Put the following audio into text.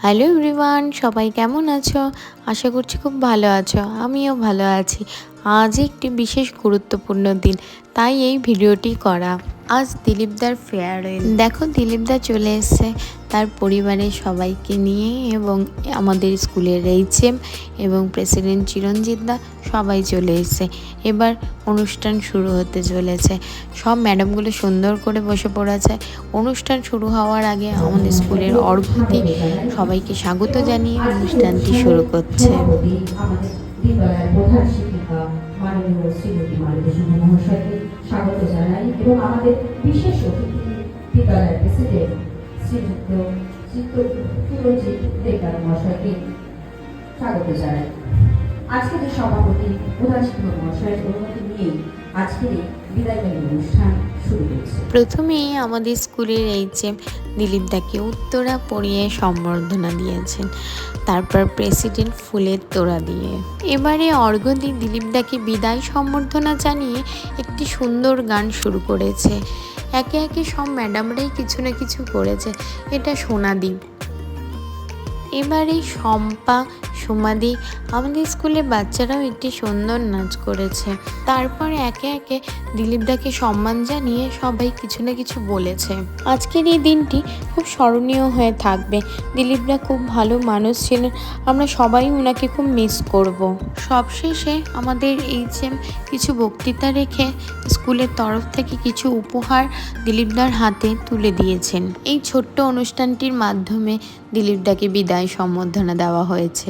Hello everyone, সবাই কেমন আছো? আশা করছি খুব ভালো আছো। আমিও ভালো আছি। আজ একটি বিশেষ গুরুত্বপূর্ণ দিন, তাই এই ভিডিওটি করা। আজ দিলীপদার ফেয়ারওয়েল। দেখো, দিলীপদা চলে এসেছে তার পরিবারের সবাইকে নিয়ে, এবং আমাদের স্কুলের এইচএম এবং প্রেসিডেন্ট চিরঞ্জিত দা সবাই চলে এসেছে। এবার অনুষ্ঠান শুরু হতে চলেছে। সব ম্যাডামগুলো সুন্দর করে বসে পড়েছে। অনুষ্ঠান শুরু হওয়ার আগে আমাদের স্কুলের অর্ঘ্যতি সবাইকে স্বাগত জানিয়ে অনুষ্ঠানটি শুরু করছে। মাননীয় শ্রীমতী মালতীচন্দ্র মহাশয়কে স্বাগত জানাই এবং আমাদের বিশেষ অতিথি বিদ্যালয়ের প্রেসিডেন্ট শ্রীযুক্ত চিরঞ্জিত দেবদার মহাশয়কে স্বাগত জানাই। আজকে যে সভাপতি প্রধান শিক্ষক মহাশয়ের অনুমতি নিয়েই আজকের এই বিদায়কালীন অনুষ্ঠান শুরু হচ্ছে। প্রথমেই আমাদের স্কুলের এইচএম দিলীপদাকে উত্তরা পরিয়ে সম্বর্ধনা দিয়েছেন, তারপর প্রেসিডেন্ট ফুলের তোড়া দিয়ে। এবারে অর্ঘ্য দিয়ে দিলীপদাকে বিদায় সম্বর্ধনা জানিয়ে একটি সুন্দর গান শুরু করেছে। একে একে সব ম্যাডামরাই কিছু না কিছু করেছে। এটা সোনাদীপ। এবারে শম্পা, সুমাদি, আমাদের স্কুলের বাচ্চারাও একটি সুন্দর নাচ করেছে। তারপর একে একে দিলীপদাকে সম্মান জানিয়ে সবাই কিছু না কিছু বলেছে। আজকের এই দিনটি খুব স্মরণীয় হয়ে থাকবে। দিলীপদা খুব ভালো মানুষ ছিলেন, আমরা সবাই ওনাকে খুব মিস করব। সবশেষে আমাদের এইচএম কিছু বক্তৃতা রেখে স্কুলের তরফ থেকে কিছু উপহার দিলীপদার হাতে তুলে দিয়েছেন। এই ছোট্ট অনুষ্ঠানটির মাধ্যমে দিলীপদাকে বিদায় সম্বর্ধনা দেওয়া হয়েছে।